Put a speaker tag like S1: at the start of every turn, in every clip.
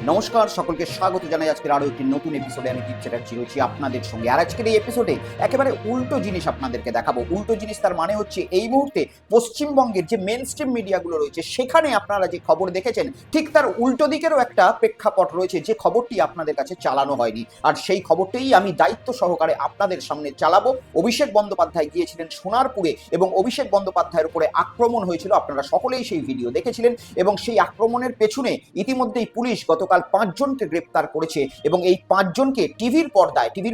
S1: নমস্কার, সকলকে স্বাগত জানাই আজকের আরো একটি নতুন এপিসোডে। আমি দীপ চ্যাটার্জি রয়েছি আপনাদের সঙ্গে। আর আজকের এই এপিসোডে একেবারে উল্টো জিনিস আপনাদেরকে দেখাবো। উল্টো জিনিস তার মানে হচ্ছে এই মুহূর্তে পশ্চিমবঙ্গের যে মেন স্ট্রিম মিডিয়াগুলো রয়েছে সেখানে আপনারা যে খবর দেখেছেন ঠিক তার উল্টো দিকেরও একটা প্রেক্ষাপট রয়েছে, যে খবরটি আপনাদের কাছে চালানো হয়নি। আর সেই খবরটাই আমি দায়িত্ব সহকারে আপনাদের সামনে চালাবো। অভিষেক বন্দ্যোপাধ্যায় গিয়েছিলেন সোনারপুরে এবং অভিষেক বন্দ্যোপাধ্যায়ের উপরে আক্রমণ হয়েছিল। আপনারা সকলেই সেই ভিডিও দেখেছিলেন এবং সেই আক্রমণের পেছনে ইতিমধ্যেই পুলিশ গতকাল 5 জনকে গ্রেপ্তার করেছে এবং এই 5 জনকে টিভির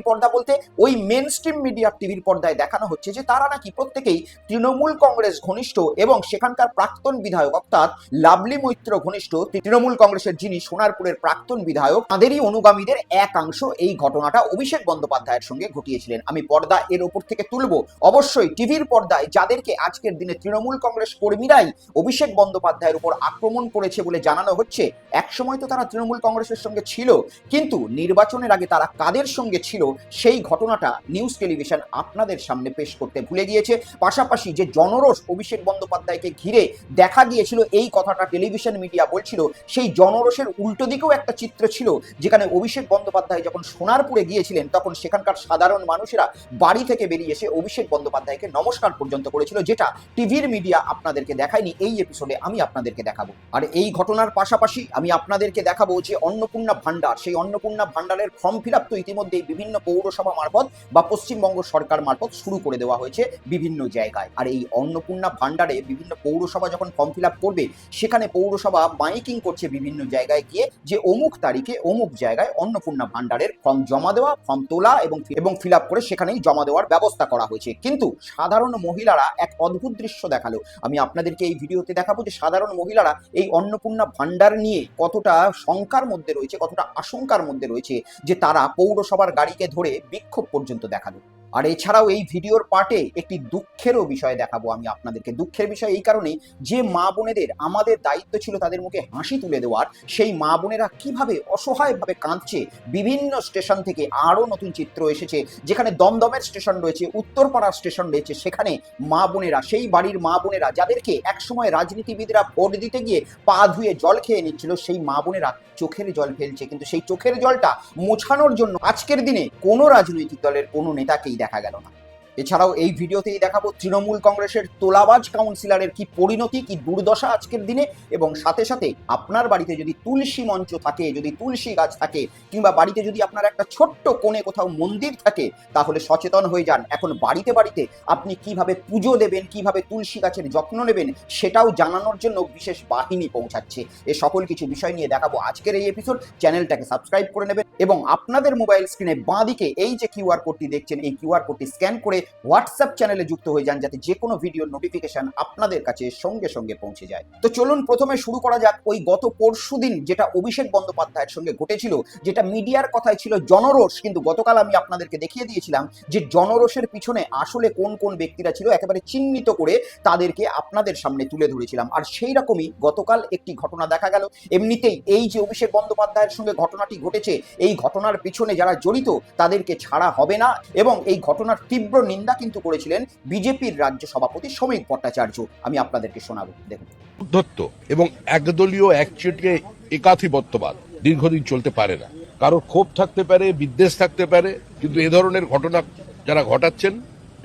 S1: পর্দা বলতে ওই মেন স্ট্রিম মিডিয়ার টিভির পর্দায় দেখানো হচ্ছে যে তারা নাকি প্রত্যেকেই তৃণমূল কংগ্রেস ঘনিষ্ঠ এবং সেখানকার প্রাক্তন বিধায়ক অর্থাৎ লাভলি মৈত্র ঘনিষ্ঠ তৃণমূল কংগ্রেসের যিনি সোনারপুরের প্রাক্তন বিধায়ক তাদেরই অনুগামীদের একাংশ এই ঘটনাটা অভিষেক বন্দ্যোপাধ্যায়ের সঙ্গে ঘটিয়েছিলেন। আমি পর্দা এর ওপর থেকে তুলবো। অবশ্যই টিভির পর্দায় যাদেরকে আজকের দিনে তৃণমূল কংগ্রেস কর্মীরাই অভিষেক বন্দ্যোপাধ্যায়ের উপর আক্রমণ করেছে বলে জানানো হচ্ছে, একসময় তো তারা তৃণমূল কংগ্রেসের সঙ্গে ছিল, কিন্তু নির্বাচনের আগে তারা কাদের সঙ্গে ছিল সেই ঘটনাটা নিউজ টেলিভিশন আপনাদের সামনে পেশ করতে ভুলে গিয়েছে। পাশাপাশি যে জনরোষ অভিষেক বন্দ্যোপাধ্যায়কে ঘিরে দেখা গিয়েছিল এই কথাটা টেলিভিশন মিডিয়া বলছিল, সেই জনরোষের উল্টো দিকেও একটা চিত্র ছিল, যেখানে অভিষেক বন্দ্যোপাধ্যায় যখন সোনারপুরে গিয়েছিলেন তখন সেখানকার সাধারণ মানুষেরা বাড়ি থেকে বেরিয়ে এসে অভিষেক বন্দ্যোপাধ্যায়কে নমস্কার পর্যন্ত করেছিল, যেটা টিভির মিডিয়া আপনাদেরকে দেখায়নি। এই এপিসোডে আমি আপনাদেরকে দেখাবো। আর এই ঘটনার পাশাপাশি আমি আপনাদেরকে দেখাবো যে অন্নপূর্ণা ভান্ডার, সেই অন্নপূর্ণা ভান্ডারের ফর্ম ফিল আপ তো ইতিমধ্যেই বিভিন্ন পৌরসভা মারফত বা পশ্চিমবঙ্গ সরকার মারফত শুরু করে দেওয়া হয়েছে বিভিন্ন জায়গায়। আর এই অন্নপূর্ণা ভান্ডারে বিভিন্ন পৌরসভা যখন ফর্ম ফিল আপ করবে, সেখানে পৌরসভা মাইকিং করছে বিভিন্ন জায়গায় গিয়ে যে অমুক তারিখে অমুক জায়গায় অন্নপূর্ণা ভান্ডারের ফর্ম জমা দেওয়া, ফর্ম তোলা এবং ফিল আপ করে সেখানেই জমা দেওয়ার ব্যবস্থা করা হয়েছে। কিন্তু সাধারণ মহিলারা এক অদ্ভুত দৃশ্য দেখালো। আমি আপনাদেরকে এই ভিডিওতে দেখাবো যে সাধারণ মহিলারা এই অন্নপূর্ণা ভান্ডার নিয়ে কতটা শঙ্কার মধ্যে রয়েছে, কতটা আশঙ্কার মধ্যে রয়েছে, যে তারা পৌরসভার গাড়িকে ধরে বিক্ষোভ পর্যন্ত দেখালো। আর এছাড়াও এই ভিডিওর পার্টে একটি দুঃখেরও বিষয় দেখাবো আমি আপনাদেরকে। দুঃখের বিষয় এই কারণেই যে মা বোনেদের আমাদের দায়িত্ব ছিল তাদের মুখে হাসি তুলে দেওয়ার, সেই মা বোনেরা কিভাবে অসহায়ভাবে কাঁদছে। বিভিন্ন স্টেশন থেকে আরও নতুন চিত্র এসেছে, যেখানে দমদমের স্টেশন রয়েছে, উত্তরপাড়ার স্টেশন রয়েছে, সেখানে মা বোনেরা, সেই বাড়ির মা বোনেরা যাদেরকে একসময় রাজনীতিবিদরা ভোট দিতে গিয়ে পা ধুয়ে জল খেয়ে নিচ্ছিল, সেই মা বোনেরা চোখের জল ফেলছে। কিন্তু সেই চোখের জলটা মোছানোর জন্য আজকের দিনে কোনো রাজনৈতিক দলের কোনো নেতাকেই দেখা গেল না। এছাড়াও এই ভিডিওতেই দেখাবো তৃণমূল কংগ্রেসের তোলাবাজ কাউন্সিলরের কি পরিণতি, কি দুর্দশা আজকের দিনে। এবং সাথে সাথে আপনার বাড়িতে যদি তুলসী মঞ্চ থাকে, যদি তুলসী গাছ থাকে, কিংবা বাড়িতে যদি আপনার একটা ছোট্ট কোণে কোথাও মন্দির থাকে, তাহলে সচেতন হয়ে যান। এখন বাড়িতে বাড়িতে আপনি কিভাবে পুজো দেবেন, কিভাবে তুলসী গাছের যত্ন নেবেন, সেটাও জানানোর জন্য বিশেষ বাহিনী পৌঁছাচ্ছে। এ সকল কিছু বিষয় নিয়ে দেখাবো আজকের এই এপিসোড। চ্যানেলটাকে সাবস্ক্রাইব করে নেবেন এবং আপনাদের মোবাইল স্ক্রিনে বাঁদিকে এই যে কিউআর কোডটি দেখছেন, এই কিউআর কোডটি স্ক্যান করে হোয়াটসঅ্যাপ চ্যানেলে যুক্ত হয়ে যান, যাতে যে কোনো ভিডিওর নোটিফিকেশন আপনাদের কাছে সঙ্গে সঙ্গে পৌঁছে যায়। তো চলুন প্রথমে শুরু করা যাক ওই গত পরশুদিন যেটা অভিষেক বন্দ্যোপাধ্যায়ের সঙ্গে ঘটেছিল, যেটা মিডিয়ার কথায় ছিল জনরোষ, কিন্তু গতকাল আমি আপনাদেরকে দেখিয়ে দিয়েছিলাম যে জনরোষের পিছনে আসলে কোন কোন ব্যক্তিরা ছিল, একেবারে চিহ্নিত করে তাদেরকে আপনাদের সামনে তুলে ধরেছিলাম। আর সেই রকমই গতকাল একটি ঘটনা দেখা গেল। এমনিতেই এই যে অভিষেক বন্দ্যোপাধ্যায়ের সঙ্গে ঘটনাটি ঘটেছে, এই ঘটনার পিছনে যারা জড়িত তাদেরকে ছাড়া হবে না, এবং এই ঘটনার তীব্র নিন্দা কিন্তু করেছিলেন বিজেপির রাজ্য সভাপতি শ্রমিক ভট্টাচার্য। আমি আপনাদেরকে শোনাবো, দেখুন।
S2: উদ্ধত্ত এবং একদলীয় একচেটিয়া একাধিপত্যবাদ দীর্ঘদিন চলতে পারে না। কারো ক্ষোভ থাকতে পারে, বিদ্বেষ থাকতে পারে, কিন্তু এ ধরনের ঘটনা যারা ঘটাচ্ছেন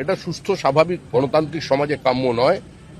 S2: এটা সুস্থ স্বাভাবিক গণতান্ত্রিক সমাজে কাম্য নয়।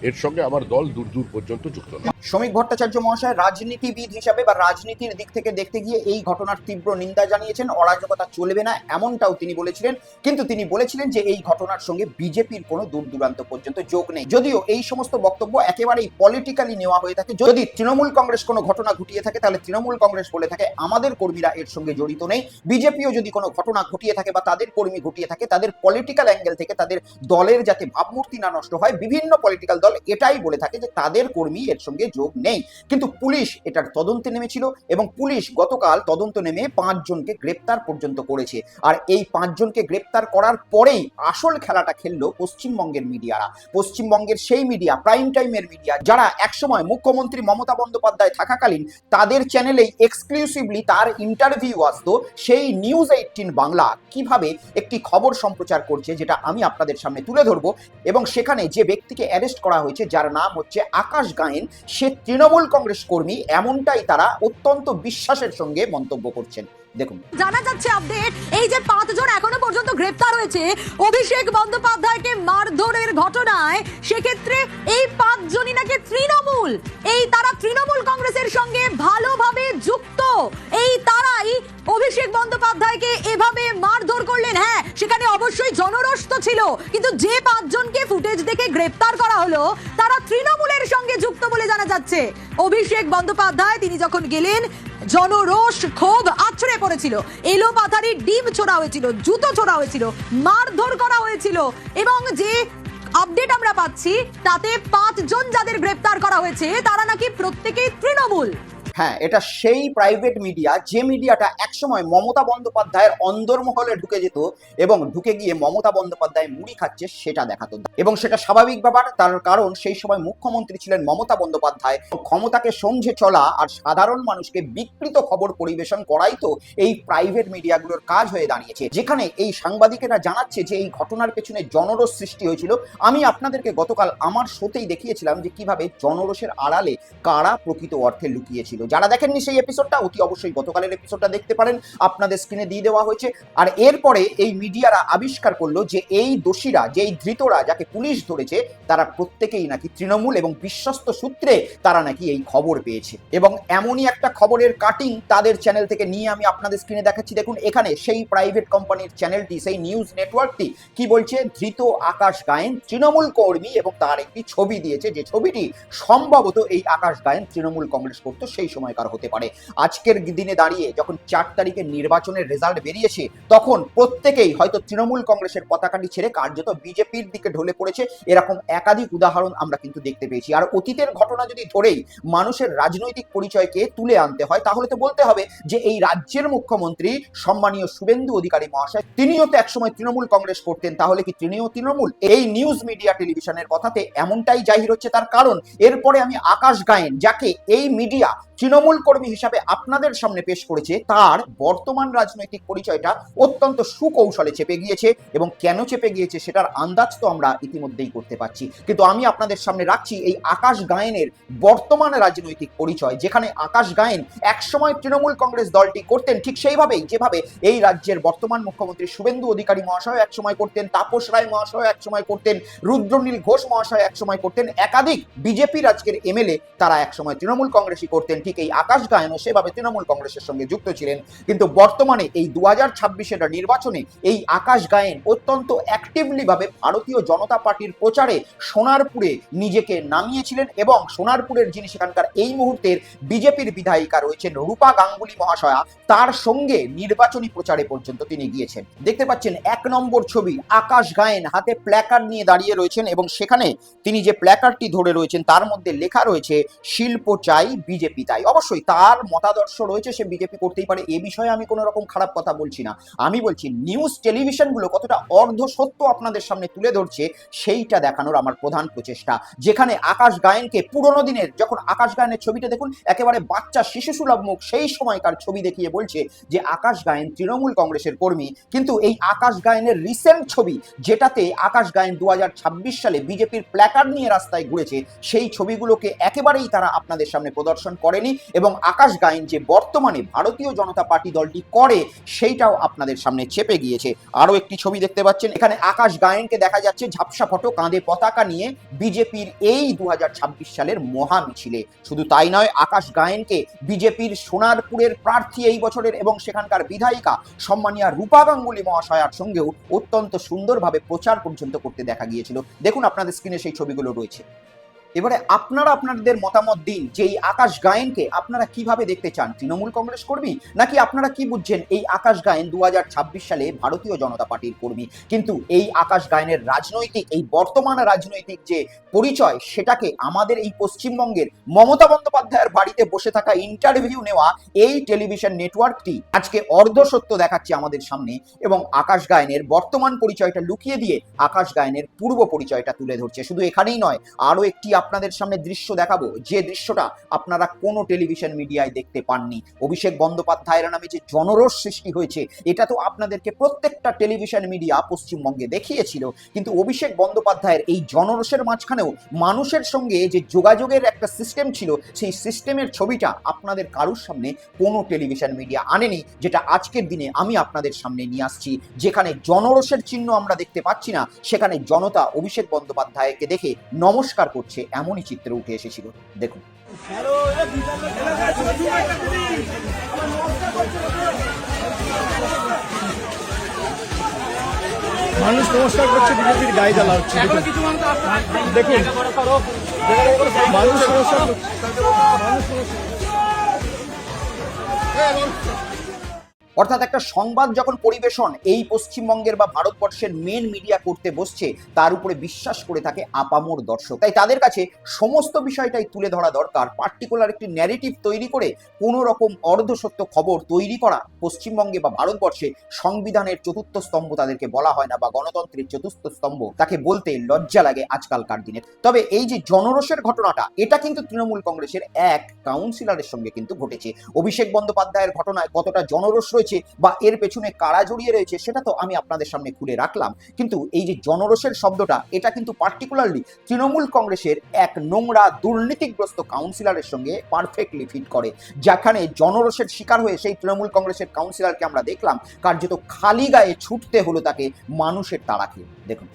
S2: এর সঙ্গে আমার দল দূর দূর পর্যন্ত যুক্ত নয়।
S1: শ্রমিক ভট্টাচার্য মহাশয় রাজনীতিবিদ হিসাবে বা রাজনীতির দিক থেকে দেখতে গিয়ে এই ঘটনার তীব্র নিন্দা জানিয়েছেন। অরাজকতা চলবে না এমনটাও তিনি বলেছিলেন, কিন্তু তিনি বলেছিলেন যে এই ঘটনার সঙ্গে বিজেপির কোনো দূর দূরান্ত পর্যন্ত যোগ নেই। যদিও এই সমস্ত বক্তব্য একেবারেই পলিটিক্যালি নেওয়া হয়ে থাকে। যদি তৃণমূল কংগ্রেস কোনো ঘটনা ঘটিয়ে থাকে তাহলে তৃণমূল কংগ্রেস বলে থাকে আমাদের কর্মীরা এর সঙ্গে জড়িত নেই। বিজেপিও যদি কোনো ঘটনা ঘটিয়ে থাকে বা তাদের কর্মী ঘটিয়ে থাকে, তাদের পলিটিক্যাল অ্যাঙ্গেল থেকে তাদের দলের যাতে ভাবমূর্তি না নষ্ট হয়, বিভিন্ন পলিটিক্যাল দল এটাই বলে থাকে যে তাদের কর্মী এর সঙ্গে যোগ নেই। কিন্তু পুলিশ এটার তদন্তে নেমেছিল এবং পুলিশ গতকাল তদন্ত নেমে 5 জনকে গ্রেপ্তার পর্যন্ত করেছে। আর এই 5 জনকে গ্রেপ্তার করার পরেই আসল খেলাটা খেললো পশ্চিমবঙ্গের মিডিয়ারা। পশ্চিমবঙ্গের সেই মিডিয়া, প্রাইম টাইমের মিডিয়া, যারা একসময় মুখ্যমন্ত্রী মমতা বন্দ্যোপাধ্যায় থাকাকালীন তাদের চ্যানেলেই এক্সক্লুসিভলি তার ইন্টারভিউ আসতো, সেই নিউজ 18 বাংলা কিভাবে একটি খবর সম্প্রচার করছে, যেটা আমি আপনাদের সামনে তুলে ধরবো। এবং সেখানে যে ব্যক্তিকে অ্যারেস্ট করা হয়েছে, যার নাম হচ্ছে আকাশ গায়েন, সে তৃণমূল কংগ্রেস কর্মী, এমনটাই তারা অত্যন্ত বিশ্বাসের সঙ্গে মন্তব্য করছেন। দেখুন,
S3: জানা যাচ্ছে আপডেট, এই যে 5 জন এখনো পর্যন্ত গ্রেপ্তার হয়েছে অভিষেক বন্দ্যোপাধ্যায়কে মারধরের ঘটনায়, সেক্ষেত্রে এই 5 জনই নাকি তৃণমূল, এই তারা তৃণমূল কংগ্রেসের সঙ্গে ভালোভাবে যুক্ত, এই তারাই অভিষেক বন্দ্যোপাধ্যায়কে এভাবে মারধর করলেন। হ্যাঁ, সেখানে অবশ্যই জনরোষ তো ছিল, কিন্তু যে 5 জনকে ফুটেজ দেখে গ্রেপ্তার করা হলো তারা তৃণমূলের সঙ্গে যুক্ত বলে জানা যাচ্ছে। অভিষেক বন্দ্যোপাধ্যায় তিনি যখন গেলেন, জনরোষ ক্ষোভ আছড়ে পড়েছিল, এলো পাথারি ডিম ছোড়া হয়েছিল, জুতো ছোড়া হয়েছিল, মারধর করা হয়েছিল, এবং যে আপডেট আমরা পাচ্ছি তাতে 5 জন যাদের গ্রেপ্তার করা হয়েছে তারা নাকি প্রত্যেকেই তৃণমূল।
S1: হ্যাঁ, এটা সেই প্রাইভেট মিডিয়া যে মিডিয়াটা একসময় মমতা বন্দ্যোপাধ্যায়ের অন্দরমহলে ঢুকে যেত এবং ঢুকে গিয়ে মমতা বন্দ্যোপাধ্যায় মুড়ি খাচ্ছে সেটা দেখাতো, এবং সেটা স্বাভাবিক ব্যাপার। তার কারণ সেই সময় মুখ্যমন্ত্রী ছিলেন মমতা বন্দ্যোপাধ্যায়। ক্ষমতাকে সমঝে চলা আর সাধারণ মানুষকে বিকৃত খবর পরিবেশন করাই তো এই প্রাইভেট মিডিয়াগুলোর কাজ হয়ে দাঁড়িয়েছে, যেখানে এই সাংবাদিকেরা জানাচ্ছে যে এই ঘটনার পেছনে জনরোষ সৃষ্টি হয়েছিল। আমি আপনাদেরকে গতকাল আমার শোতেই দেখিয়েছিলাম যে কিভাবে জনরোষের আড়ালে কারা প্রকৃত অর্থে লুকিয়েছিল। যারা দেখেননি সেই এপিসোডটা, অতি অবশ্যই গতকালের এপিসোডটা দেখতে পারেন, আপনাদের স্ক্রিনে দিয়ে দেওয়া হয়েছে। আর এরপরে এই মিডিয়ারা আবিষ্কার করলো যে এই দোষীরা, যে এই ধৃতরা যাকে পুলিশ ধরেছে, তারা প্রত্যেকেই নাকি তৃণমূল, এবং বিশ্বস্ত সূত্রে তারা নাকি এই খবর পেয়েছে। এবং এমনই একটা খবরের কাটিং তাদের চ্যানেল থেকে নিয়ে আমি আপনাদের স্ক্রিনে দেখাচ্ছি। দেখুন, এখানে সেই প্রাইভেট কোম্পানির চ্যানেলটি, সেই নিউজ নেটওয়ার্কটি কি বলছে, ধৃত আকাশ গায়েন তৃণমূল কর্মী, এবং তার একটি ছবি দিয়েছে, যে ছবিটি সম্ভবত এই আকাশ গায়েন তৃণমূল কংগ্রেস করতো সেই সময়কার হতে পারে। আজকের দিনে দাঁড়িয়ে যখন 4 তারিখে নির্বাচনের রেজাল্ট বেরিয়েছে, তখন প্রত্যেকেই হয়তো তৃণমূল কংগ্রেসের পতাকাটি ছেড়ে কার্যত বিজেপির দিকে ঢলে পড়েছে। এরকম একাধিক উদাহরণ আমরা কিন্তু দেখতে পেয়েছি। আর অতীতের ঘটনা যদি ধরেই মানুষের রাজনৈতিক পরিচয়কে তুলে আনতে হয়, তাহলে তো বলতে হবে যে এই রাজ্যের মুখ্যমন্ত্রী সম্মানীয় শুভেন্দু অধিকারী মহাশয়, তিনিও তো একসময় তৃণমূল কংগ্রেস করতেন, তাহলে কি তিনিও তৃণমূল? এই নিউজ মিডিয়া টেলিভিশনের কথাতে এমনটাই জাহির হচ্ছে। তার কারণ এরপরে আমি আকাশ গায়েন, যাকে এই মিডিয়া তৃণমূল কর্মী হিসাবে আপনাদের সামনে পেশ করেছে, তার বর্তমান রাজনৈতিক পরিচয়টা অত্যন্ত সুকৌশলে চেপে গিয়েছে, এবং কেন চেপে গিয়েছে সেটার আন্দাজ তো আমরা ইতিমধ্যেই করতে পারছি। কিন্তু আমি আপনাদের সামনে রাখছি এই আকাশ গায়েনের বর্তমান রাজনৈতিক পরিচয়, যেখানে আকাশ গায়েন একসময় তৃণমূল কংগ্রেস দলটি করতেন ঠিক সেইভাবেই যেভাবে এই রাজ্যের বর্তমান মুখ্যমন্ত্রী শুভেন্দু অধিকারী মহাশয় একসময় করতেন, তাপস রায় মহাশয় একসময় করতেন, রুদ্রনীল ঘোষ মহাশয় একসময় করতেন, একাধিক বিজেপির আজকের এমএলএ তারা একসময় তৃণমূল কংগ্রেসই করতেন। ঠিক এই আকাশ গায়েনও সেভাবে তৃণমূল কংগ্রেসের সঙ্গে যুক্ত ছিলেন। কিন্তু বর্তমানে এই 2026-এর নির্বাচনে এই আকাশ গায়েন অত্যন্ত অ্যাক্টিভলি ভাবে ভারতীয় জনতা পার্টির প্রচারে সোনারপুরে নিজেকে নামিয়েছিলেন, এবং সোনারপুরের যিনি সেখানকার এই মুহূর্তের বিজেপির বিধায়িকা রয়েছেন রূপা গাঙ্গুলি মহাশয়া, তার সঙ্গে নির্বাচনী প্রচারে পর্যন্ত তিনি গিয়েছেন। দেখতে পাচ্ছেন 1 নম্বর ছবি, আকাশ গায়েন হাতে প্ল্যাকার্ড নিয়ে দাঁড়িয়ে রয়েছেন, এবং সেখানে তিনি যে প্ল্যাকার্ডটি ধরে রয়েছেন তার মধ্যে লেখা রয়েছে শিল্প চাই, বিজেপি তাই। অবশ্যই তার মতাদর্শ রয়েছে, সে বিজেপি করতেই পারে, এ বিষয়ে আমি কোনো রকম খারাপ কথা বলছি না। আমি বলছি নিউজ টেলিভিশনগুলো কতটা অর্ধ সত্য আপনাদের সামনে তুলে ধরছে সেইটা দেখানোর আমার প্রধান প্রচেষ্টা। যেখানে আকাশ গায়েনকে পুরোনো দিনের, যখন আকাশ গায়েনের ছবিটা দেখুন, একেবারে বাচ্চা শিশুসুলভ মুখ, সেই সময়কার ছবি দেখিয়ে বলছে যে আকাশ গায়েন তৃণমূল কংগ্রেসের কর্মী। কিন্তু এই আকাশ গায়েনের রিসেন্ট ছবি, যেটাতে আকাশ গায়েন 2026 সালে বিজেপির প্ল্যাকার্ড নিয়ে রাস্তায় ঘুরেছে, সেই ছবিগুলোকে একেবারেই তারা আপনাদের সামনে প্রদর্শন করেনি, এবং আকাশ গায়েন যে বর্তমানে ভারতীয় জনতা পার্টি দলটি করে সেইটাও আপনাদের সামনে চেপে গিয়েছে। আরো একটি ছবি দেখতে পাচ্ছেন, এখানে আকাশ গায়েনকে দেখা যাচ্ছে ঝাপসা ফটো, কাঁধে পতাকা নিয়ে বিজেপির এই 2026 সালের মহা মিছিলে। শুধু তাই নয়, আকাশ গায়েনকে বিজেপির সোনারপুরের প্রার্থী এই বছরের এবং সেখানকার বিধায়িকা সম্মানীয় রূপা গাঙ্গুলি মহাশয়ার সঙ্গেও অত্যন্ত সুন্দরভাবে প্রচার পর্যন্ত করতে দেখা গিয়েছিল। দেখুন আপনাদের স্ক্রিনে সেই ছবিগুলো রয়েছে। এবারে আপনারা আপনাদের মতামত দিন যে এই আকাশ গায়েনকে আপনারা কিভাবে দেখতে চান, তৃণমূল কংগ্রেস কর্মী, নাকি আপনারা কি বুঝছেন এই আকাশ গায়েন 2026 সালে ভারতীয় জনতা পার্টির কর্মী। কিন্তু এই আকাশ গায়েনের রাজনৈতিক, এই বর্তমান রাজনৈতিক যে পরিচয়, সেটাকে আমাদের এই পশ্চিমবঙ্গের মমতা বন্দ্যোপাধ্যায়ের বাড়িতে বসে থাকা ইন্টারভিউ নেওয়া এই টেলিভিশন নেটওয়ার্কটি আজকে অর্ধসত্য দেখাচ্ছে আমাদের সামনে, এবং আকাশ গায়েনের বর্তমান পরিচয়টা লুকিয়ে দিয়ে আকাশ গায়েনের পূর্ব পরিচয়টা তুলে ধরছে। শুধু এখানেই নয়, আরো একটি আপনাদের সামনে দৃশ্য দেখাবো, যে দৃশ্যটা আপনারা কোনো টেলিভিশন মিডিয়ায় দেখতে পাননি। অভিষেক বন্দ্যোপাধ্যায়ের নামে যে জনরোষ সৃষ্টি হয়েছে, এটা তো আপনাদেরকে প্রত্যেকটা টেলিভিশন মিডিয়া পশ্চিমবঙ্গে দেখিয়েছিল, কিন্তু অভিষেক বন্দ্যোপাধ্যায়ের এই জনরোষের মাঝখানেও মানুষের সঙ্গে যে যোগাযোগের একটা সিস্টেম ছিল, সেই সিস্টেমের ছবিটা আপনাদের কারোর সামনে কোনো টেলিভিশন মিডিয়া আনেনি, যেটা আজকের দিনে আমি আপনাদের সামনে নিয়ে আসছি। যেখানে জনরোষের চিহ্ন আমরা দেখতে পাচ্ছি না, সেখানে জনতা অভিষেক বন্দ্যোপাধ্যায়কে দেখে নমস্কার করছে, এমনই চিত্র উঠে এসেছিল। দেখুন।
S4: মানুষ নমস্কার করছে, বিজেপির গায়ে জ্বালা হচ্ছে। দেখুন মানুষ নমস্কার করছে।
S1: অর্থাৎ একটা সংবাদ যখন পরিবেশন এই পশ্চিমবঙ্গের বা ভারতবর্ষের মেন মিডিয়া করতে বসছে, তার উপরে বিশ্বাস করে থাকে আপামর দর্শক। তাই তাদের কাছে সমস্ত বিষয়টাই তুলে ধরা দরকার। পার্টিকুলার একটি ন্যারেটিভ তৈরি করে কোনো রকম অর্ধসত্য খবর তৈরি করা পশ্চিমবঙ্গে বা ভারতবর্ষে সংবিধানের চতুর্থ স্তম্ভ তাদেরকে বলা হয় না, বা গণতন্ত্রের চতুর্থ স্তম্ভ তাকে বলতে লজ্জা লাগে আজকালকার দিনে। তবে এই যে জনরোষের ঘটনাটা, এটা কিন্তু তৃণমূল কংগ্রেসের এক কাউন্সিলরের সঙ্গে কিন্তু ঘটেছে। অভিষেক বন্দ্যোপাধ্যায়ের ঘটনায় কতটা জনরোষ রয়েছে বা এর পেছনে কারা জড়িয়ে রয়েছে, সেটা তো আমি আপনাদের সামনে খুলে রাখলাম। কিন্তু এই যে জনরোষের শব্দটা, এটা কিন্তু পার্টিকুলারলি তৃণমূল কংগ্রেসের এক নোংরা দুর্নীতিগ্রস্ত কাউন্সিলরের সঙ্গে পারফেক্টলি ফিট করে। যেখানে জনরোষের শিকার হয়ে সেই তৃণমূল কংগ্রেসের কাউন্সিলরকে আমরা দেখলাম কার্যত খালি গায়ে ছুটতে হলো তাকে মানুষের তাড়া খেয়ে। দেখুন।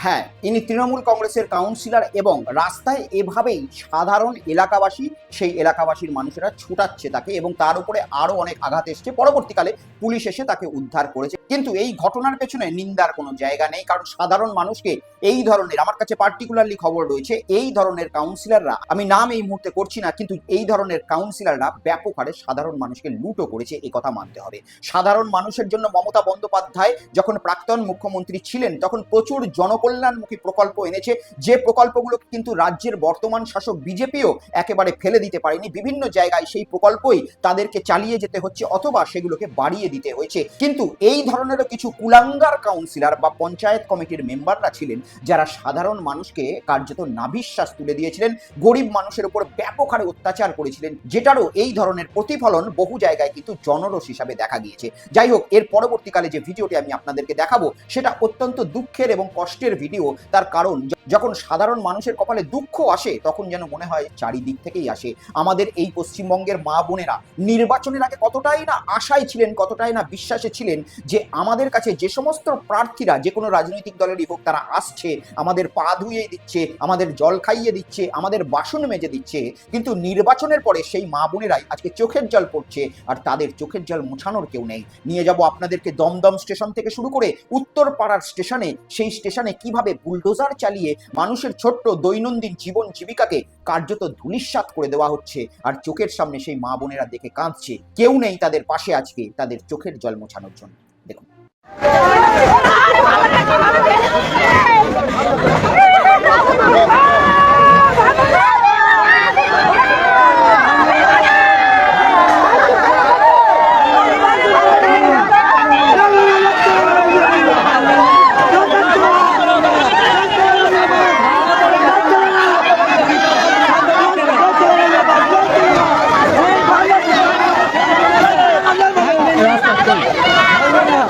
S1: হ্যাঁ, ইনি তৃণমূল কংগ্রেসের কাউন্সিলর এবং রাস্তায় এভাবেই সাধারণ এলাকাবাসী, সেই এলাকাবাসীর মানুষেরা ছুটাচ্ছে তাকে এবং তার উপরে আরো অনেক আঘাত এসছে। পরবর্তীকালে পুলিশ এসে তাকে উদ্ধার করেছে। কিন্তু এই ঘটনার পেছনে নিন্দার কোনো জায়গা নেই, কারণ সাধারণ মানুষকে এই ধরনের, আমার কাছে পার্টিকুলারলি খবর রয়েছে, এই ধরনের কাউন্সিলররা, আমি নাম এই মুহূর্তে করছি না, কিন্তু এই ধরনের কাউন্সিলররা ব্যাপক হারে সাধারণ মানুষকে লুটও করেছে, এই কথা মানতে হবে। সাধারণ মানুষের জন্য মমতা বন্দ্যোপাধ্যায় যখন প্রাক্তন মুখ্যমন্ত্রী ছিলেন, তখন প্রচুর জনকল্যাণমুখী প্রকল্প এনেছে, যে প্রকল্পগুলো কিন্তু রাজ্যের বর্তমান শাসক বিজেপিও একেবারে ফেলে দিতে পারেনি। বিভিন্ন জায়গায় সেই প্রকল্পই তাদেরকে চালিয়ে যেতে হচ্ছে অথবা সেগুলোকে বাড়িয়ে দিতে হয়েছে। কিন্তু এই ধরনেরও কিছু কুলাঙ্গার কাউন্সিলর বা পঞ্চায়েত কমিটির মেম্বাররা ছিলেন, যারা সাধারণ মানুষকে কার্যত নাভিশ্বাস তুলে দিয়েছিলেন, গরিব মানুষের উপর ব্যাপক হারে অত্যাচার করেছিলেন, যেটারও এই ধরনের প্রতিফলন বহু জায়গায় কিন্তু জনরোষ হিসাবে দেখা গিয়েছে। যাই হোক, এর পরবর্তীকালে যে ভিডিওটি আমি আপনাদেরকে দেখাবো, সেটা অত্যন্ত দুঃখের এবং কষ্টের ভিডিও। তার কারণ, যখন সাধারণ মানুষের কপালে দুঃখ আসে, তখন যেন মনে হয় চারিদিক থেকেই আসে। আমাদের এই পশ্চিমবঙ্গের মা বোনেরা নির্বাচনের আগে কতটাই না আশায় ছিলেন, কতটাই না বিশ্বাসে ছিলেন যে আমাদের কাছে যে সমস্ত প্রার্থীরা, যে কোনো রাজনৈতিক দলেরই হোক, তারা আসছে, আমাদের পা ধুইয়ে দিচ্ছে, আমাদের জল খাইয়ে দিচ্ছে, আমাদের বাসন মেজে দিচ্ছে। কিন্তু নির্বাচনের পরে সেই মা বোনেরাই আজকে চোখের জল পড়ছে, আর তাদের চোখের জল মোছানোর কেউ নেই। নিয়ে যাব আপনাদেরকে দমদম স্টেশন থেকে শুরু করে উত্তরপাড়ার স্টেশনে, সেই স্টেশনে কিভাবে বুলডোজার চালিয়ে মানুষের ছোট্ট দৈনন্দিন জীবন জীবিকাকে কার্যত ধূলিসাৎ করে দেওয়া হচ্ছে, আর চোখের সামনে সেই মা বোনেরা দেখে কাঁদছে। কেউ নেই তাদের পাশে আজকে তাদের চোখের জল মোছানোর জন্য। দেখুন।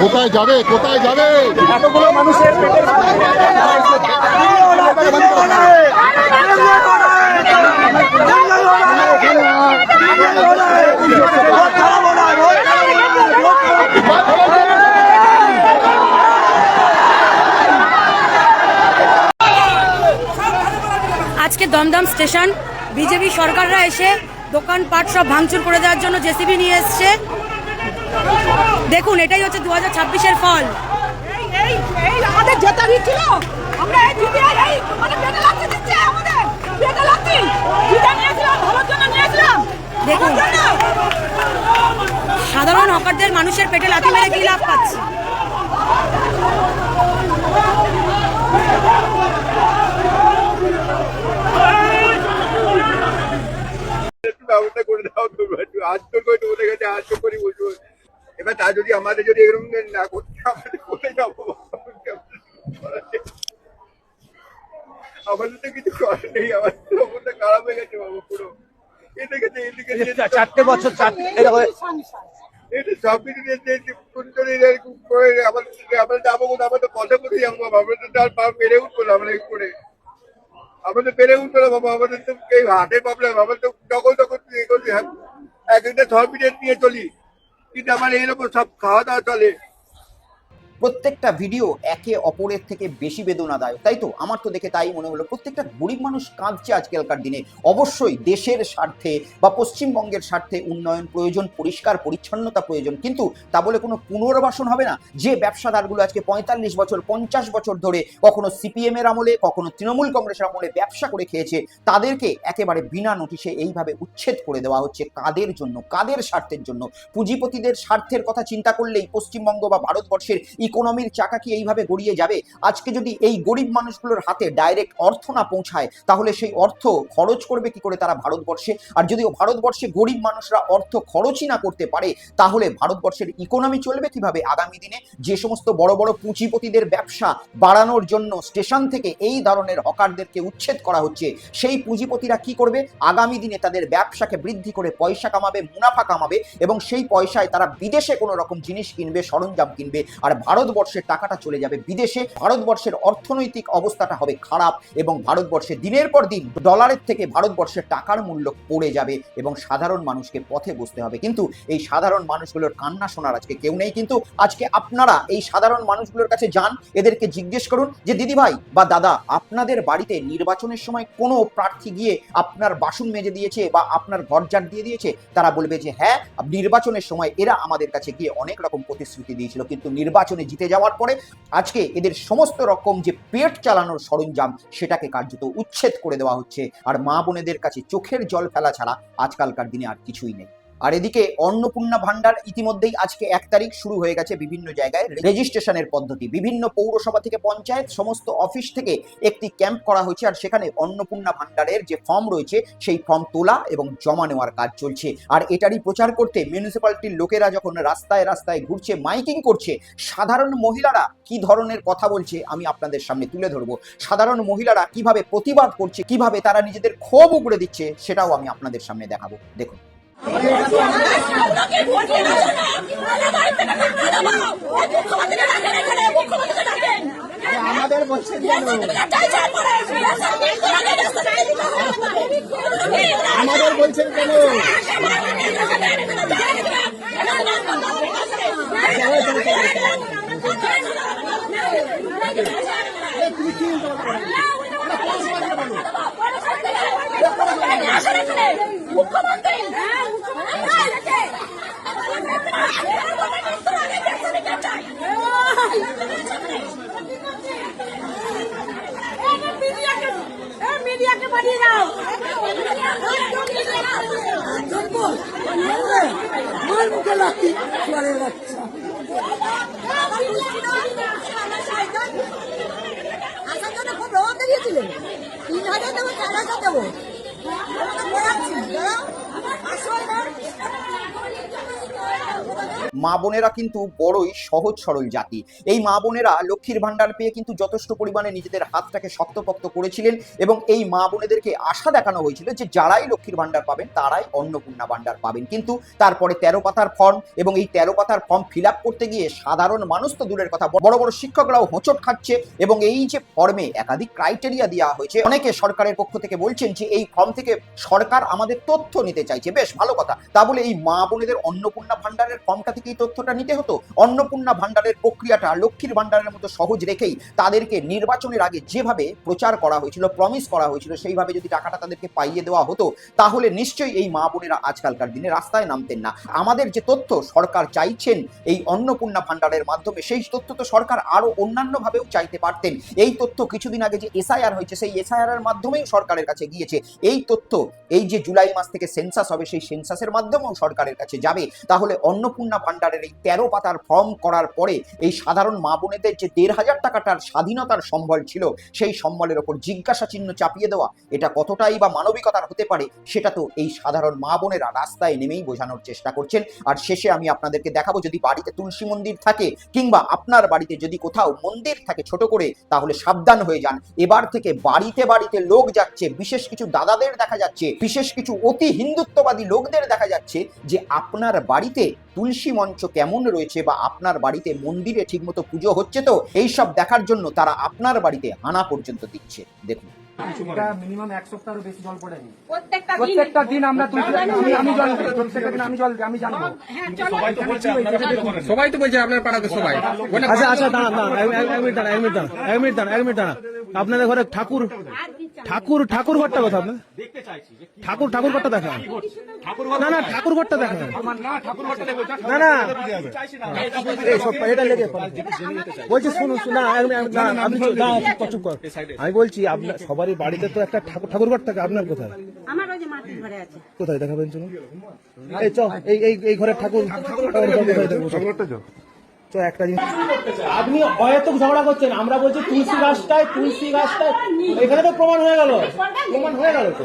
S5: কোথায় যাবে, কোথায় যাবে?
S4: এতগুলো মানুষের পেটের
S6: আজকে দমদম স্টেশন বিজেপি সরকাররা এসে দোকানপাট সব ভাঙচুর করে দেওয়ার জন্য জেসিবি নিয়ে এসছে। দেখুন, এটাই হচ্ছে 2026-এর ফল।
S7: আমাদের জেতা দিচ্ছিল, আমরা এই জিতে এই মানে পেটে লাগতে দিচ্ছে, আমাদের পেটে লাগতে জিতে নিয়েছিলাম, ভালোর জন্য নিয়েছিলাম।
S6: দেখুন, সাধারণ হকারদের মানুষের পেটে লাথি মেরে কি লাভ পাচ্ছে?
S5: ব্যবস্থা করে দাও তো, আজ তো করে ওদের কাছে আজ তো করি বলবো। এবার তা যদি আমাদের যদি এরকম না করতে, আমাদের কোথায় যাবো? আমাদের তো কিছু করার নেই, আমার তো অবস্থা খারাপ হয়ে গেছে বাবু পুরো। এদিকে
S4: 4 বছর
S5: এটা সব কিছু আমরা যাবো কোথাও, আমরা তো কথা বলে যাবো বাবা, আমরা তো তার পা পেরে উঠবো না, আমরা করে আমাদের পেরে উঠবো না বাবা, আমাদের তো এই হার্টের প্রবলেম, আমার তো তখন এক একটা হসপিটাল নিয়ে চলি, কিন্তু আমার এইরকম সব খাওয়া দাওয়া চলে।
S1: প্রত্যেকটা ভিডিও একে অপরের থেকে বেশি বেদনাদায়ক, তাই তো? আমার তো দেখে তাই মনে হলো। প্রত্যেকটা গরিব মানুষ কাঁদছে আজকালকার দিনে। অবশ্যই দেশের স্বার্থে বা পশ্চিমবঙ্গের স্বার্থে উন্নয়ন প্রয়োজন, পরিষ্কার পরিচ্ছন্নতা প্রয়োজন, কিন্তু তা বলে কোনো পুনর্বাসন হবে না। যে ব্যবসাদারগুলো আজকে 45 বছর 50 বছর ধরে কখনো সিপিএম এর আমলে, কখনো তৃণমূল কংগ্রেসের আমলে ব্যবসা করে খেয়েছে, তাদেরকে একেবারে বিনা নোটিশে এইভাবে উচ্ছেদ করে দেওয়া হচ্ছে। কাদের জন্য? কাদের স্বার্থের জন্য? পুঁজিপতিদের স্বার্থের কথা চিন্তা করলেই পশ্চিমবঙ্গ বা ভারতবর্ষের ইকোনমির চাকা কি এইভাবে গড়িয়ে যাবে? আজকে যদি এই গরিব মানুষগুলোর হাতে ডাইরেক্ট অর্থ না পৌঁছায়, তাহলে সেই অর্থ খরচ করবে কি করে তারা ভারতবর্ষে? আর যদিও ভারতবর্ষে গরিব মানুষরা অর্থ খরচই না করতে পারে, তাহলে ভারতবর্ষের ইকোনমি চলবে কিভাবে আগামী দিনে? যে সমস্ত বড় বড় পুঁজিপতিদের ব্যবসা বাড়ানোর জন্য স্টেশন থেকে এই ধরনের হকারদেরকে উচ্ছেদ করা হচ্ছে, সেই পুঁজিপতিরা কি করবে? আগামী দিনে তাদের ব্যবসাকে বৃদ্ধি করে পয়সা কামাবে, মুনাফা কামাবে, এবং সেই পয়সায় তারা বিদেশে কোনো রকম জিনিস কিনবে, সরঞ্জাম কিনবে, আর ভারতবর্ষের টাকাটা চলে যাবে বিদেশে। ভারতবর্ষের অর্থনৈতিক অবস্থাটা হবে খারাপ, এবং ভারতবর্ষে দিনের পর দিন ডলারের থেকে ভারতবর্ষের টাকার মূল্য পড়ে যাবে, এবং সাধারণ মানুষকে পথে বসতে হবে। কিন্তু এই সাধারণ মানুষগুলোর কান্না শোনার আজকে কেউ নেই। কিন্তু আজকে আপনারা এই সাধারণ মানুষগুলোর কাছে যান, এদেরকে জিজ্ঞেস করুন যে দিদি ভাই বা দাদা, আপনাদের বাড়িতে নির্বাচনের সময় কোনো প্রার্থী গিয়ে আপনার বাসন মেজে দিয়েছে বা আপনার ঘর ঝাড় দিয়ে দিয়েছে? তারা বলবে যে হ্যাঁ, নির্বাচনের সময় এরা আমাদের কাছে গিয়ে অনেক রকম প্রতিশ্রুতি দিয়েছিল, কিন্তু নির্বাচনে জিতে যাওয়ার পরে আজকে এদের সমস্ত রকম যে পেট চালানোর সরঞ্জাম, সেটাকে কার্যত উচ্ছেদ করে দেওয়া হচ্ছে। আর মা বোনেদের কাছে চোখের জল ফেলা ছাড়া আজকালকার দিনে আর কিছুই নেই। আর এদিকে অন্নপূর্ণা ভান্ডার ইতিমধ্যেই আজকে 1 তারিখ শুরু হয়ে গেছে। বিভিন্ন জায়গায় রেজিস্ট্রেশনের পদ্ধতি, বিভিন্ন পৌরসভা থেকে পঞ্চায়েত সমস্ত অফিস থেকে একটি ক্যাম্প করা হয়েছে, আর সেখানে অন্নপূর্ণা ভান্ডারের যে ফর্ম রয়েছে সেই ফর্ম তোলা এবং জমা নেওয়ার কাজ চলছে। আর এটারই প্রচার করতে মিউনিসিপ্যালিটির লোকেরা যখন রাস্তায় রাস্তায় ঘুরছে, মাইকিং করছে, সাধারণ মহিলারা কি ধরনের কথা বলছে আমি আপনাদের সামনে তুলে ধরবো। সাধারণ মহিলারা কিভাবে প্রতিবাদ করছে, কিভাবে তারা নিজেদের ক্ষোভ উগড়ে দিচ্ছে, সেটাও আমি আপনাদের সামনে দেখাবো। দেখুন।
S7: আমাদের বলছেন আমাদের বলছেন কেন? মিডিয়াকে পাঠিয়ে দাও। মুখে লাগছি চলে যাচ্ছে। আসার জন্য খুব রোগ দিয়েছিলেন, 3000 দেবো, 4000 দেবো।
S1: মা বোনেরা কিন্তু বড়ই সহজ সরল জাতি। এই মা বোনেরা লক্ষ্মীর ভান্ডার পেয়ে কিন্তু যথেষ্ট পরিমাণে নিজেদের হাতটাকে শক্তপোক্ত করেছিলেন, এবং এই মা বোনেদেরকে আশা দেখানো হয়েছিল যে যারাই লক্ষ্মীর ভান্ডার পাবেন তারাই অন্নপূর্ণা ভান্ডার পাবেন। কিন্তু তারপরে 13 পাতার ফর্ম, এবং এই 13 পাতার ফর্ম ফিল আপ করতে গিয়ে সাধারণ মানুষ তো দূরের কথা, বড় বড় শিক্ষকরাও হোঁচট খাচ্ছে, এবং এই যে ফর্মে একাধিক ক্রাইটেরিয়া দেওয়া হয়েছে, অনেকে সরকারের পক্ষ থেকে বলছেন যে এই ফর্ম থেকে সরকার আমাদের তথ্য নিতে চাইছে। বেশ ভালো কথা, তা বলে এই মা বোনেদের অন্নপূর্ণা ভান্ডারের ফর্মটা থেকে এই তথ্যটা নিতে হতো। অন্নপূর্ণা ভান্ডারের প্রক্রিয়াটা লক্ষ্মীর ভান্ডারের মতো সহজ রেখেই তাদেরকে নির্বাচনের আগে যেভাবে প্রচার করা হয়েছিল, প্রমিস করা হয়েছিল, সেইভাবে যদি টাকাটা তাদেরকে পাইয়ে দেওয়া হতো তাহলে নিশ্চয়ই এই মা বোনেরা আজকালকার দিনে রাস্তায় নামতেন না। আমাদের যে তথ্য সরকার চাইছেন এই অন্নপূর্ণা ভান্ডারের মাধ্যমে, সেই তথ্য তো সরকার আরো অন্যান্য ভাবেও চাইতে পারতেন। এই তথ্য কিছুদিন আগে যে এসআইআর হয়েছে সেই এসআইআর এর মাধ্যমেও সরকারের কাছে গিয়েছে। এই তথ্য এই যে জুলাই মাস থেকে সেন্সাস হবে সেই সেন্সাসের মাধ্যমেও সরকারের কাছে যাবে। তাহলে অন্নপূর্ণা ভান্ডারের এই 13 পাতার ফর্ম করার পরে এই সাধারণ মা বোনেদের যে 1,500 টাকাটার স্বাধীনতার সম্বল ছিল সেই সম্বলের ওপর জিজ্ঞাসা চিহ্ন চাপিয়ে দেওয়া, এটা কতটাই বা মানবিকতার হতে পারে সেটা তো এই সাধারণ মা বোনেরা রাস্তায় নেমেই বোঝানোর চেষ্টা করছেন। আর শেষে আমি আপনাদেরকে দেখাবো, যদি বাড়িতে তুলসী মন্দির থাকে কিংবা আপনার বাড়িতে যদি কোথাও মন্দির থাকে ছোট করে, তাহলে সাবধান হয়ে যান। এবার থেকে বাড়িতে বাড়িতে লোক যাচ্ছে, বিশেষ কিছু দাদাদের দেখা যাচ্ছে, বিশেষ কিছু অতি হিন্দুত্ববাদী লোকদের দেখা যাচ্ছে যে আপনার বাড়িতে তুলসী মঞ্চ কেমন রয়েছে বা আপনার বাড়িতে মন্দিরে ঠিকমতো পুজো হচ্ছে তো, এইসব দেখার জন্য তারা আপনার বাড়িতে হানা পর্যন্ত দিচ্ছে। দেখুন,
S8: মিনিমাম 1 সপ্তাহেরও বেশি জল পড়েনি।
S7: প্রত্যেকটা
S8: দিন আমরা আমি জল প্রত্যেকটা দিন আমি জল আমি জানবো।
S9: সবাই তো বলছে আপনার পাড়াতে সবাই।
S4: আচ্ছা আচ্ছা দাঁড়ান এক মিনিট দাঁড়ান। আপনাদের ঘরে ঠাকুর ঘরটা কথা আপনার ঠাকুর ঘরটা দেখা না ঠাকুর ঘরটা দেখা না এটা লেগে বলছি শুনুন না আপনি চুপ কর। আমি বলছি আপনার সবারই বাড়িতে তো একটা ঠাকুর ঘর থাকে, আপনার কোথায়?
S6: আমার ওই যে মাটির ঘরে আছে।
S4: কোথায় দেখাবেন চলুন? এই চ এই ঘরের ঠাকুর একটা জিনিস আপনি অহেতুক ঝগড়া করছেন। আমরা বলছি তুলসী গাছটায় এখানে তো প্রমাণ হয়ে গেল তো।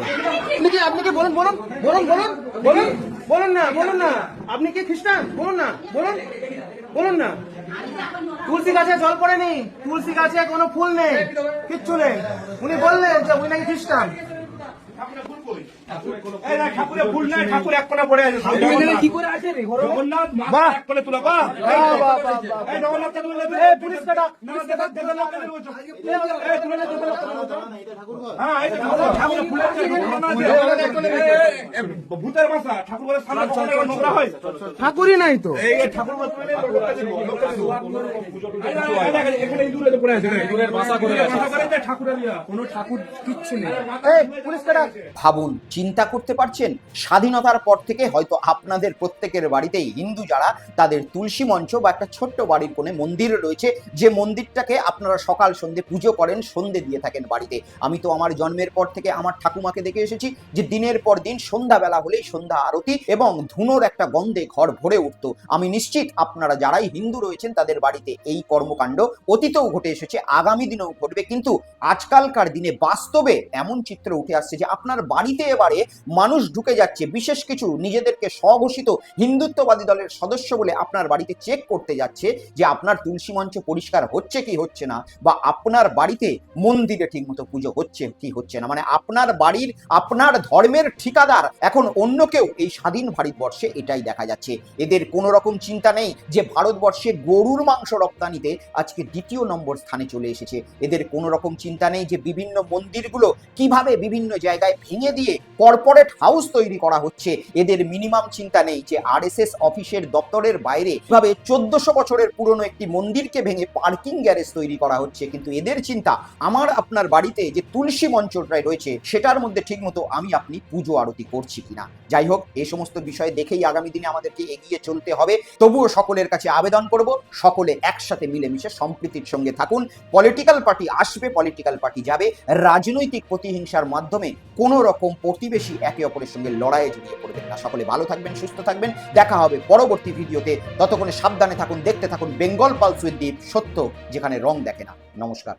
S4: আপনি কি বলুন না আপনি কি খ্রিস্টান? বলুন না তুলসী গাছে জল পড়েনি, তুলসী গাছে কোনো ফুল নেই, কিচ্ছু নেই। উনি বললেন যে উনি নাকি খ্রিস্টান। ঠাকুরের ফুল নাই, ঠাকুর এক কোণা পড়ে আছে। কি করে আছে রে জগন্নাথ মা এক কোণে তোলা বা এই জগন্নাথ এই পুলিশকে ডাক হ্যাঁ এই ঠাকুর ফুলের ভূতের ভাষা ঠাকুর বলে সামনে নোংরা হয়, ঠাকুরই নাই তো এই ঠাকুর এখানে ইঁদুরে পড়ে আছে, ইঁদুরের ভাষা করে ঠাকুরের কোনো ঠাকুর কিচ্ছু নেই। এই পুলিশকে ডাক।
S1: ভাবুন, চিন্তা করতে পারছেন, স্বাধীনতার পর থেকে হয়তো আপনাদের প্রত্যেকের বাড়িতেই হিন্দু যারা তাদের তুলসী মঞ্চ বা একটা ছোট্ট বাড়ির কোণে মন্দির রয়েছে, যে মন্দিরটাকে আপনারা সকাল সন্ধে পুজো করেন, সন্ধে দিয়ে থাকেন বাড়িতে। আমি তো আমার জন্মের পর থেকে আমার ঠাকুমাকে দেখে এসেছি যে দিনের পর দিন সন্ধ্যাবেলা হলেই সন্ধ্যা আরতি এবং ধুনোর একটা গন্ধে ঘর ভরে উঠত। আমি নিশ্চিত আপনারা যারাই হিন্দু রয়েছেন তাদের বাড়িতে এই কর্মকাণ্ড অতীতেও ঘটে এসেছে, আগামী দিনেও ঘটবে। কিন্তু আজকালকার দিনে বাস্তবে এমন চিত্র উঠে আসছে যে আপনার বাড়িতে এবারে মানুষ ঢুকে যাচ্ছে, বিশেষ কিছু নিজেদেরকে স্বঘোষিত হিন্দুত্ববাদী দলের সদস্য বলে আপনার বাড়িতে চেক করতে যাচ্ছে যে আপনার তুলসী মঞ্চ পরিষ্কার হচ্ছে কি হচ্ছে না, বা আপনার বাড়িতে মন্দিরে ঠিকমতো পুজো হচ্ছে কি হচ্ছে না। মানে আপনার বাড়ির আপনার ধর্মের ঠিকাদার এখন অন্য কেউ এই স্বাধীন ভারতবর্ষে, এটাই দেখা যাচ্ছে। এদের কোনো রকম চিন্তা নেই যে ভারতবর্ষে গরুর মাংস রপ্তানিতে আজকে 2য় নম্বর স্থানে চলে এসেছে। এদের কোনো রকম চিন্তা নেই যে বিভিন্ন মন্দিরগুলো কিভাবে বিভিন্ন জায়গায় ভেঙে দিয়ে কর্পোরেট হাউস তৈরি করা হচ্ছে। এদের মিনিমাম চিন্তা নেই যে আরএসএস অফিসের দপ্তরের বাইরে কিভাবে 1400 বছরের পুরনো একটি মন্দিরকে ভেঙে পার্কিং গ্যারেজ তৈরি করা হচ্ছে। কিন্তু এদের চিন্তা আমার আপনার বাড়িতে যে তুলসী মঞ্চটাই রয়েছে সেটার মধ্যে ঠিকমতো আমি আপনি পুজো আরতি করছি কিনা। যাই হোক, এই সমস্ত বিষয়ে দেখেই আগামী দিনে আমাদেরকে এগিয়ে চলতে হবে। তবুও সকলের কাছে আবেদন করব, সকলে একসাথে মিলেমিশে সম্প্রীতির সঙ্গে থাকুন। পলিটিক্যাল পার্টি আসবে, পলিটিক্যাল পার্টি যাবে, রাজনৈতিক প্রতিহিংসার মাধ্যমে কোনো রকম প্রতিবেশী একে অপরের সঙ্গে লড়াইয়ে জড়িয়ে পড়বেন না। সকলে ভালো থাকবেন, সুস্থ থাকবেন, দেখা হবে পরবর্তী ভিডিওতে। ততক্ষণে সাবধানে থাকুন, দেখতে থাকুন বেঙ্গল পালস উইথ দীপ, সত্য যেখানে রং দেখে না। নমস্কার।